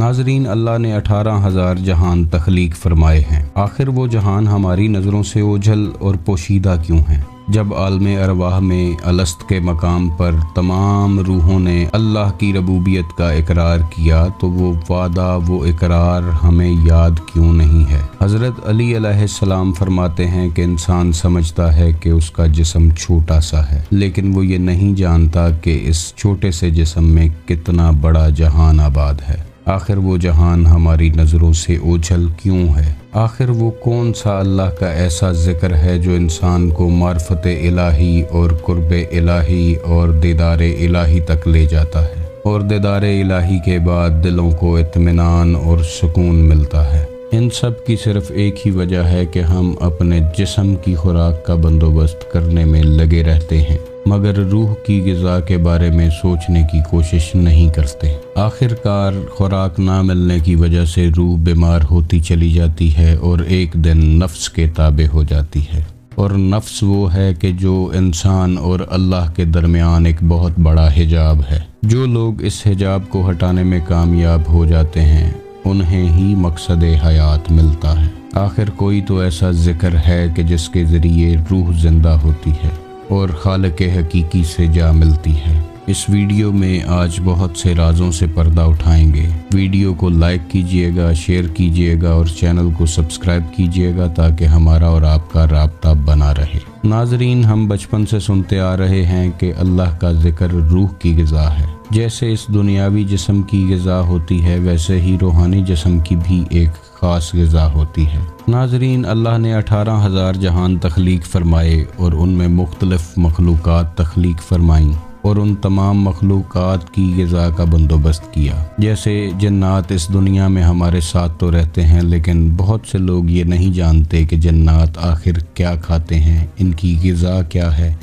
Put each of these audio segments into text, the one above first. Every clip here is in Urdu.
ناظرین، اللہ نے 18,000 جہان تخلیق فرمائے ہیں، آخر وہ جہان ہماری نظروں سے اوجھل اور پوشیدہ کیوں ہیں؟ جب عالم ارواح میں الست کے مقام پر تمام روحوں نے اللہ کی ربوبیت کا اقرار کیا تو وہ وعدہ، وہ اقرار ہمیں یاد کیوں نہیں ہے؟ حضرت علی علیہ السلام فرماتے ہیں کہ انسان سمجھتا ہے کہ اس کا جسم چھوٹا سا ہے، لیکن وہ یہ نہیں جانتا کہ اس چھوٹے سے جسم میں کتنا بڑا جہان آباد ہے۔ آخر وہ جہان ہماری نظروں سے اوجھل کیوں ہے؟ آخر وہ کون سا اللہ کا ایسا ذکر ہے جو انسان کو معرفت الہی اور قرب الہی اور دیدار الہی تک لے جاتا ہے، اور دیدار الہی کے بعد دلوں کو اطمینان اور سکون ملتا ہے؟ ان سب کی صرف ایک ہی وجہ ہے کہ ہم اپنے جسم کی خوراک کا بندوبست کرنے میں لگے رہتے ہیں، مگر روح کی غذا کے بارے میں سوچنے کی کوشش نہیں کرتے۔ آخر کار خوراک نہ ملنے کی وجہ سے روح بیمار ہوتی چلی جاتی ہے اور ایک دن نفس کے تابع ہو جاتی ہے، اور نفس وہ ہے کہ جو انسان اور اللہ کے درمیان ایک بہت بڑا حجاب ہے۔ جو لوگ اس حجاب کو ہٹانے میں کامیاب ہو جاتے ہیں انہیں ہی مقصد حیات ملتا ہے۔ آخر کوئی تو ایسا ذکر ہے کہ جس کے ذریعے روح زندہ ہوتی ہے اور خالق حقیقی سے جا ملتی ہے۔ اس ویڈیو میں آج بہت سے رازوں سے پردہ اٹھائیں گے۔ ویڈیو کو لائک کیجئے گا، شیئر کیجئے گا اور چینل کو سبسکرائب کیجئے گا تاکہ ہمارا اور آپ کا رابطہ بنا رہے۔ ناظرین، ہم بچپن سے سنتے آ رہے ہیں کہ اللہ کا ذکر روح کی غذا ہے۔ جیسے اس دنیاوی جسم کی غذا ہوتی ہے ویسے ہی روحانی جسم کی بھی ایک خاص غذا ہوتی ہے۔ ناظرین، اللہ نے 18,000 جہان تخلیق فرمائے اور ان میں مختلف مخلوقات تخلیق فرمائیں اور ان تمام مخلوقات کی غذا کا بندوبست کیا۔ جیسے جنات اس دنیا میں ہمارے ساتھ تو رہتے ہیں، لیکن بہت سے لوگ یہ نہیں جانتے کہ جنات آخر کیا کھاتے ہیں، ان کی غذا کیا ہے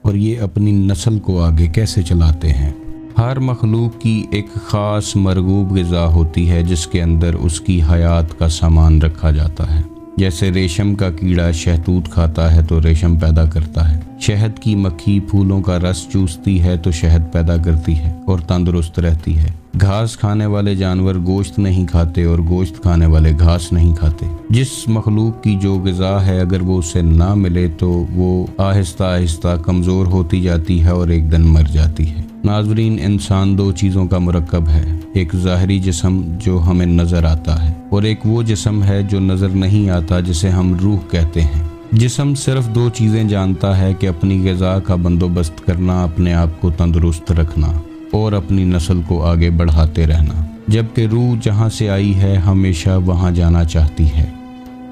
اور یہ اپنی نسل کو آگے کیسے چلاتے ہیں۔ ہر مخلوق کی ایک خاص مرغوب غذا ہوتی ہے جس کے اندر اس کی حیات کا سامان رکھا جاتا ہے۔ جیسے ریشم کا کیڑا شہتوت کھاتا ہے تو ریشم پیدا کرتا ہے، شہد کی مکھی پھولوں کا رس چوستی ہے تو شہد پیدا کرتی ہے اور تندرست رہتی ہے۔ گھاس کھانے والے جانور گوشت نہیں کھاتے اور گوشت کھانے والے گھاس نہیں کھاتے۔ جس مخلوق کی جو غذا ہے اگر وہ اسے نہ ملے تو وہ آہستہ آہستہ کمزور ہوتی جاتی ہے اور ایک دن مر جاتی ہے۔ ناظرین، انسان دو چیزوں کا مرکب ہے، ایک ظاہری جسم جو ہمیں نظر آتا ہے اور ایک وہ جسم ہے جو نظر نہیں آتا جسے ہم روح کہتے ہیں۔ جسم صرف دو چیزیں جانتا ہے کہ اپنی غذا کا بندوبست کرنا، اپنے آپ کو تندرست رکھنا اور اپنی نسل کو آگے بڑھاتے رہنا، جبکہ روح جہاں سے آئی ہے ہمیشہ وہاں جانا چاہتی ہے۔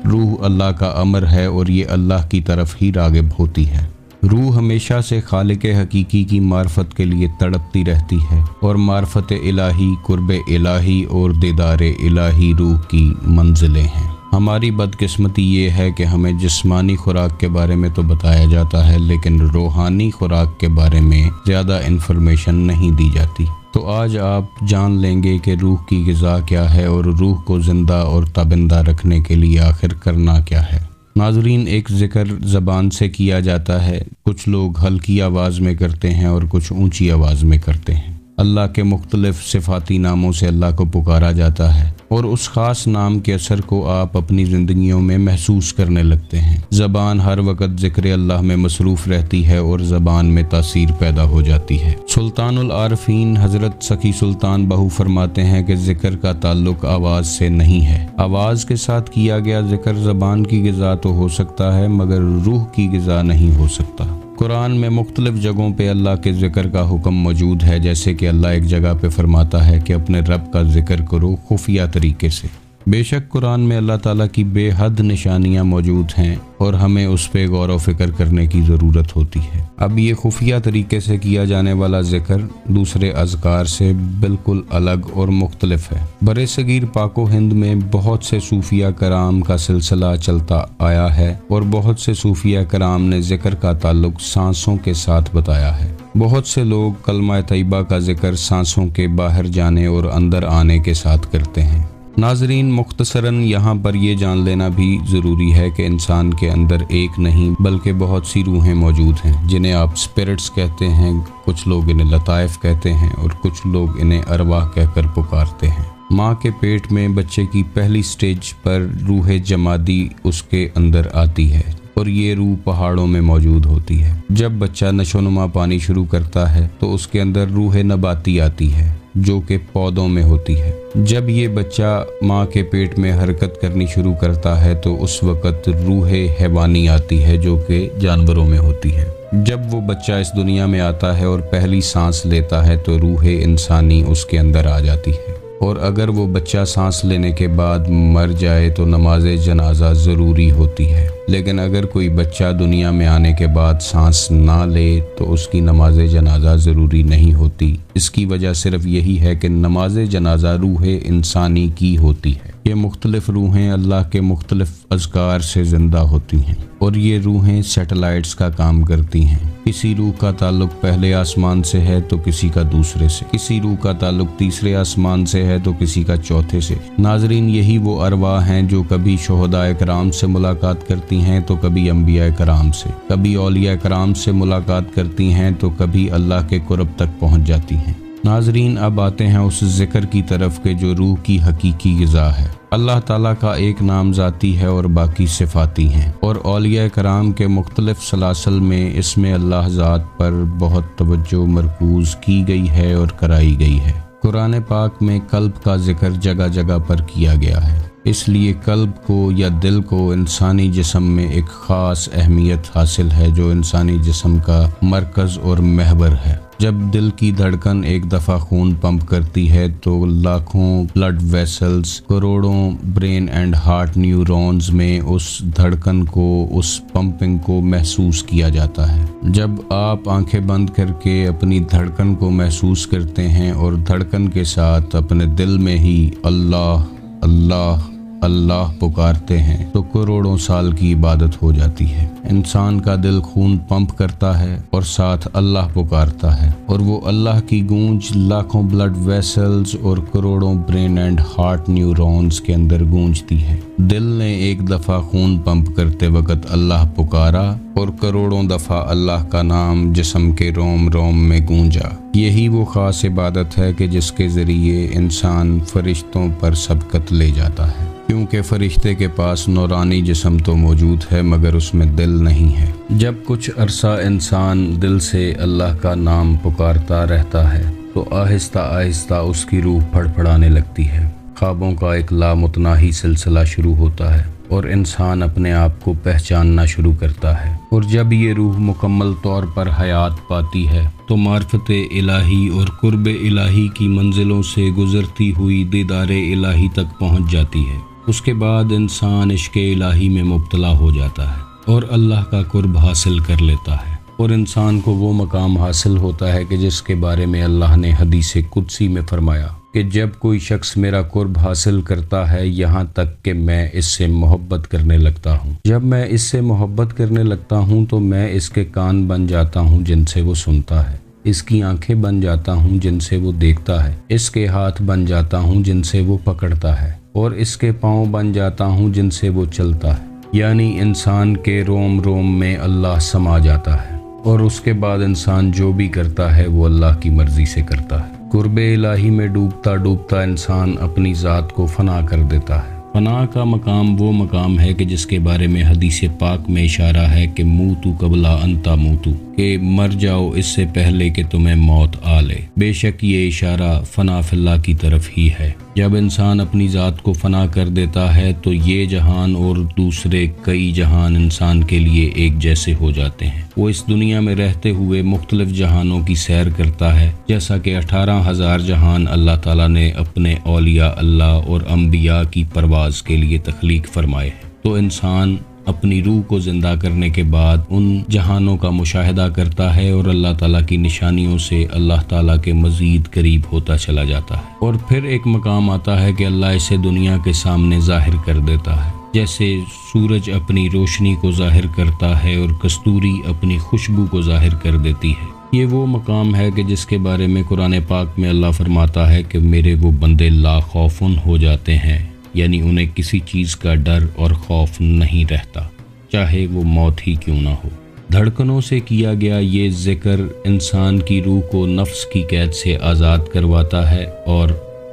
روح اللہ کا امر ہے اور یہ اللہ کی طرف ہی راغب ہوتی ہے۔ روح ہمیشہ سے خالق حقیقی کی معرفت کے لیے تڑپتی رہتی ہے اور معرفت الہی، قرب الہی اور دیدار الہی روح کی منزلیں ہیں۔ ہماری بدقسمتی یہ ہے کہ ہمیں جسمانی خوراک کے بارے میں تو بتایا جاتا ہے لیکن روحانی خوراک کے بارے میں زیادہ انفارمیشن نہیں دی جاتی۔ تو آج آپ جان لیں گے کہ روح کی غذا کیا ہے اور روح کو زندہ اور تابندہ رکھنے کے لیے آخر کرنا کیا ہے۔ ناظرین، ایک ذکر زبان سے کیا جاتا ہے، کچھ لوگ ہلکی آواز میں کرتے ہیں اور کچھ اونچی آواز میں کرتے ہیں۔ اللہ کے مختلف صفاتی ناموں سے اللہ کو پکارا جاتا ہے اور اس خاص نام کے اثر کو آپ اپنی زندگیوں میں محسوس کرنے لگتے ہیں۔ زبان ہر وقت ذکر اللہ میں مصروف رہتی ہے اور زبان میں تاثیر پیدا ہو جاتی ہے۔ سلطان العارفین حضرت سخی سلطان بہو فرماتے ہیں کہ ذکر کا تعلق آواز سے نہیں ہے۔ آواز کے ساتھ کیا گیا ذکر زبان کی غذا تو ہو سکتا ہے مگر روح کی غذا نہیں ہو سکتا۔ قرآن میں مختلف جگہوں پہ اللہ کے ذکر کا حکم موجود ہے، جیسے کہ اللہ ایک جگہ پہ فرماتا ہے کہ اپنے رب کا ذکر کرو خفیہ طریقے سے۔ بے شک قرآن میں اللہ تعالیٰ کی بے حد نشانیاں موجود ہیں اور ہمیں اس پہ غور و فکر کرنے کی ضرورت ہوتی ہے۔ اب یہ خفیہ طریقے سے کیا جانے والا ذکر دوسرے اذکار سے بالکل الگ اور مختلف ہے۔ برِ صغیر پاک و ہند میں بہت سے صوفیہ کرام کا سلسلہ چلتا آیا ہے اور بہت سے صوفیہ کرام نے ذکر کا تعلق سانسوں کے ساتھ بتایا ہے۔ بہت سے لوگ کلمہ طیبہ کا ذکر سانسوں کے باہر جانے اور اندر آنے کے ساتھ کرتے ہیں۔ ناظرین، مختصراً یہاں پر یہ جان لینا بھی ضروری ہے کہ انسان کے اندر ایک نہیں بلکہ بہت سی روحیں موجود ہیں جنہیں آپ اسپرٹس کہتے ہیں، کچھ لوگ انہیں لطائف کہتے ہیں اور کچھ لوگ انہیں ارواح کہہ کر پکارتے ہیں۔ ماں کے پیٹ میں بچے کی پہلی سٹیج پر روح جمادی اس کے اندر آتی ہے اور یہ روح پہاڑوں میں موجود ہوتی ہے۔ جب بچہ نشو نما پانی شروع کرتا ہے تو اس کے اندر روح نباتی آتی ہے جو کہ پودوں میں ہوتی ہے۔ جب یہ بچہ ماں کے پیٹ میں حرکت کرنی شروع کرتا ہے تو اس وقت روح حیوانی آتی ہے جو کہ جانوروں میں ہوتی ہے۔ جب وہ بچہ اس دنیا میں آتا ہے اور پہلی سانس لیتا ہے تو روح انسانی اس کے اندر آ جاتی ہے، اور اگر وہ بچہ سانس لینے کے بعد مر جائے تو نماز جنازہ ضروری ہوتی ہے، لیکن اگر کوئی بچہ دنیا میں آنے کے بعد سانس نہ لے تو اس کی نماز جنازہ ضروری نہیں ہوتی۔ اس کی وجہ صرف یہی ہے کہ نماز جنازہ روح انسانی کی ہوتی ہے۔ یہ مختلف روحیں اللہ کے مختلف اذکار سے زندہ ہوتی ہیں اور یہ روحیں سیٹلائٹس کا کام کرتی ہیں۔ کسی روح کا تعلق پہلے آسمان سے ہے تو کسی کا دوسرے سے، کسی روح کا تعلق تیسرے آسمان سے ہے تو کسی کا چوتھے سے۔ ناظرین، یہی وہ ارواح ہیں جو کبھی شہداء کرام سے ملاقات کرتی ہیں تو کبھی انبیاء کرام سے، کبھی اولیاء کرام سے ملاقات کرتی ہیں تو کبھی اللہ کے قرب تک پہنچ جاتی ہیں۔ ناظرین، اب آتے ہیں اس ذکر کی طرف کہ جو روح کی حقیقی غذا ہے۔ اللہ تعالیٰ کا ایک نام ذاتی ہے اور باقی صفاتی ہیں، اور اولیاء کرام کے مختلف سلاسل میں اس میں اللہ ذات پر بہت توجہ مرکوز کی گئی ہے اور کرائی گئی ہے۔ قرآن پاک میں قلب کا ذکر جگہ جگہ پر کیا گیا ہے، اس لیے قلب کو یا دل کو انسانی جسم میں ایک خاص اہمیت حاصل ہے جو انسانی جسم کا مرکز اور محور ہے۔ جب دل کی دھڑکن ایک دفعہ خون پمپ کرتی ہے تو لاکھوں بلڈ ویسلز، کروڑوں برین اینڈ ہارٹ نیورونز میں اس دھڑکن کو، اس پمپنگ کو محسوس کیا جاتا ہے۔ جب آپ آنکھیں بند کر کے اپنی دھڑکن کو محسوس کرتے ہیں اور دھڑکن کے ساتھ اپنے دل میں ہی اللہ اللہ اللہ پکارتے ہیں تو کروڑوں سال کی عبادت ہو جاتی ہے۔ انسان کا دل خون پمپ کرتا ہے اور ساتھ اللہ پکارتا ہے، اور وہ اللہ کی گونج لاکھوں بلڈ ویسلز اور کروڑوں برین اینڈ ہارٹ نیورونز کے اندر گونجتی ہے۔ دل نے ایک دفعہ خون پمپ کرتے وقت اللہ پکارا اور کروڑوں دفعہ اللہ کا نام جسم کے روم روم میں گونجا۔ یہی وہ خاص عبادت ہے کہ جس کے ذریعے انسان فرشتوں پر سبقت لے جاتا ہے، کیونکہ فرشتے کے پاس نورانی جسم تو موجود ہے مگر اس میں دل نہیں ہے۔ جب کچھ عرصہ انسان دل سے اللہ کا نام پکارتا رہتا ہے تو آہستہ آہستہ اس کی روح پھڑپھڑانے لگتی ہے، خوابوں کا ایک لامتناہی سلسلہ شروع ہوتا ہے اور انسان اپنے آپ کو پہچاننا شروع کرتا ہے، اور جب یہ روح مکمل طور پر حیات پاتی ہے تو معرفت الہی اور قرب الہی کی منزلوں سے گزرتی ہوئی دیدار الہی تک پہنچ جاتی ہے۔ اس کے بعد انسان عشق الہی میں مبتلا ہو جاتا ہے اور اللہ کا قرب حاصل کر لیتا ہے، اور انسان کو وہ مقام حاصل ہوتا ہے کہ جس کے بارے میں اللہ نے حدیث قدسی میں فرمایا کہ جب کوئی شخص میرا قرب حاصل کرتا ہے یہاں تک کہ میں اس سے محبت کرنے لگتا ہوں، جب میں اس سے محبت کرنے لگتا ہوں تو میں اس کے کان بن جاتا ہوں جن سے وہ سنتا ہے، اس کی آنکھیں بن جاتا ہوں جن سے وہ دیکھتا ہے، اس کے ہاتھ بن جاتا ہوں جن سے وہ پکڑتا ہے، اور اس کے پاؤں بن جاتا ہوں جن سے وہ چلتا ہے۔ یعنی انسان کے روم روم میں اللہ سما جاتا ہے، اور اس کے بعد انسان جو بھی کرتا ہے وہ اللہ کی مرضی سے کرتا ہے۔ قرب الہی میں ڈوبتا ڈوبتا انسان اپنی ذات کو فنا کر دیتا ہے۔ فنا کا مقام وہ مقام ہے کہ جس کے بارے میں حدیث پاک میں اشارہ ہے کہ موتو قبل ان تموتو، کہ مر جاؤ اس سے پہلے کہ تمہیں موت آ لے۔ بے شک یہ اشارہ فنا فی اللہ کی طرف ہی ہے۔ جب انسان اپنی ذات کو فنا کر دیتا ہے تو یہ جہان اور دوسرے کئی جہان انسان کے لیے ایک جیسے ہو جاتے ہیں۔ وہ اس دنیا میں رہتے ہوئے مختلف جہانوں کی سیر کرتا ہے، جیسا کہ 18,000 جہان اللہ تعالیٰ نے اپنے اولیاء اللہ اور انبیاء کی پرواز کے لیے تخلیق فرمائے ہیں۔ تو انسان اپنی روح کو زندہ کرنے کے بعد ان جہانوں کا مشاہدہ کرتا ہے اور اللہ تعالیٰ کی نشانیوں سے اللہ تعالیٰ کے مزید قریب ہوتا چلا جاتا ہے، اور پھر ایک مقام آتا ہے کہ اللہ اسے دنیا کے سامنے ظاہر کر دیتا ہے، جیسے سورج اپنی روشنی کو ظاہر کرتا ہے اور کستوری اپنی خوشبو کو ظاہر کر دیتی ہے۔ یہ وہ مقام ہے کہ جس کے بارے میں قرآن پاک میں اللہ فرماتا ہے کہ میرے وہ بندے لا خوفن ہو جاتے ہیں، یعنی انہیں کسی چیز کا ڈر اور خوف نہیں رہتا، چاہے وہ موت ہی کیوں نہ ہو۔ دھڑکنوں سے کیا گیا یہ ذکر انسان کی روح کو نفس کی قید سے آزاد کرواتا ہے اور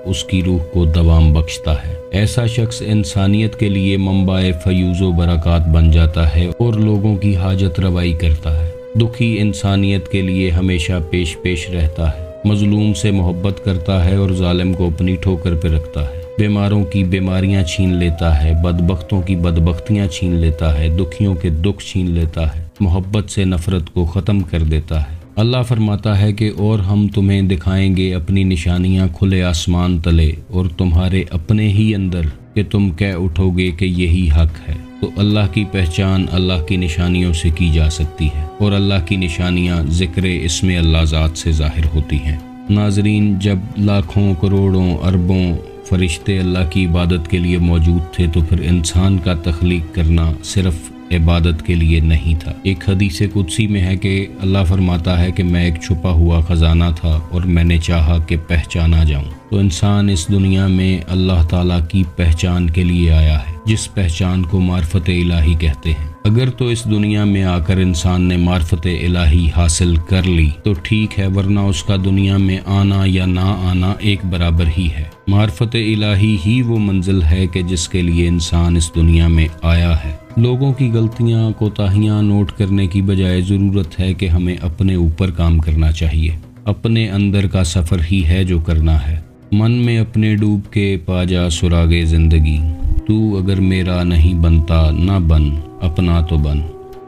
اس کی روح کو دوام بخشتا ہے۔ ایسا شخص انسانیت کے لیے منبع فیوز و برکات بن جاتا ہے اور لوگوں کی حاجت روائی کرتا ہے۔ دکھی انسانیت کے لیے ہمیشہ پیش رہتا ہے، مظلوم سے محبت کرتا ہے اور ظالم کو اپنی ٹھوکر پہ رکھتا ہے، بیماروں کی بیماریاں چھین لیتا ہے، بدبختوں کی بدبختیاں چھین لیتا ہے، دکھیوں کے دکھ چھین لیتا ہے، محبت سے نفرت کو ختم کر دیتا ہے۔ اللہ فرماتا ہے کہ اور ہم تمہیں دکھائیں گے اپنی نشانیاں کھلے آسمان تلے اور تمہارے اپنے ہی اندر کہ تم کہہ اٹھو گے کہ یہی حق ہے۔ تو اللہ کی پہچان اللہ کی نشانیوں سے کی جا سکتی ہے، اور اللہ کی نشانیاں ذکر اسم اللہ ذات سے ظاہر ہوتی ہیں۔ ناظرین، جب لاکھوں کروڑوں اربوں فرشتے اللہ کی عبادت کے لیے موجود تھے تو پھر انسان کا تخلیق کرنا صرف عبادت کے لیے نہیں تھا۔ ایک حدیث قدسی میں ہے کہ اللہ فرماتا ہے کہ میں ایک چھپا ہوا خزانہ تھا اور میں نے چاہا کہ پہچانا جاؤں۔ تو انسان اس دنیا میں اللہ تعالیٰ کی پہچان کے لیے آیا ہے، جس پہچان کو معرفت الہی کہتے ہیں۔ اگر تو اس دنیا میں آ کر انسان نے معرفت الہی حاصل کر لی تو ٹھیک ہے، ورنہ اس کا دنیا میں آنا یا نہ آنا ایک برابر ہی ہے۔ معرفت الہی ہی وہ منزل ہے کہ جس کے لیے انسان اس دنیا میں آیا ہے۔ لوگوں کی غلطیاں کوتاہیاں نوٹ کرنے کی بجائے ضرورت ہے کہ ہمیں اپنے اوپر کام کرنا چاہیے۔ اپنے اندر کا سفر ہی ہے جو کرنا ہے۔ من میں اپنے ڈوب کے پا جا سراغے زندگی، تو اگر میرا نہیں بنتا نہ بن، اپنا تو بن۔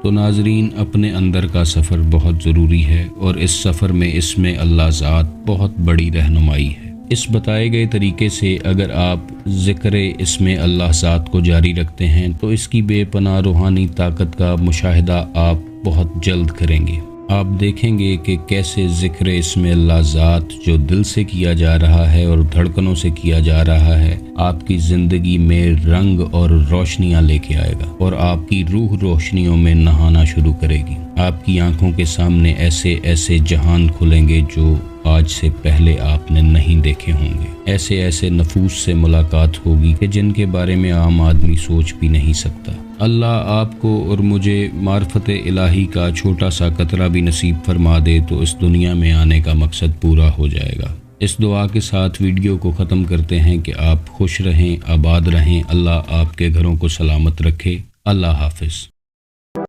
تو ناظرین، اپنے اندر کا سفر بہت ضروری ہے، اور اس سفر میں اسم اللہ ذات بہت بڑی رہنمائی ہے۔ اس بتائے گئے طریقے سے اگر آپ ذکر اسم اللہ ذات کو جاری رکھتے ہیں تو اس کی بے پناہ روحانی طاقت کا مشاہدہ آپ بہت جلد کریں گے۔ آپ دیکھیں گے کہ کیسے ذکر اسم اللہ ذات جو دل سے کیا جا رہا ہے اور دھڑکنوں سے کیا جا رہا ہے، آپ کی زندگی میں رنگ اور روشنیاں لے کے آئے گا، اور آپ کی روح روشنیوں میں نہانا شروع کرے گی۔ آپ کی آنکھوں کے سامنے ایسے ایسے جہان کھلیں گے جو آج سے پہلے آپ نے نہیں دیکھے ہوں گے۔ ایسے ایسے نفوس سے ملاقات ہوگی کہ جن کے بارے میں عام آدمی سوچ بھی نہیں سکتا۔ اللہ آپ کو اور مجھے معرفت الہی کا چھوٹا سا قطرہ بھی نصیب فرما دے تو اس دنیا میں آنے کا مقصد پورا ہو جائے گا۔ اس دعا کے ساتھ ویڈیو کو ختم کرتے ہیں کہ آپ خوش رہیں، آباد رہیں، اللہ آپ کے گھروں کو سلامت رکھے۔ اللہ حافظ۔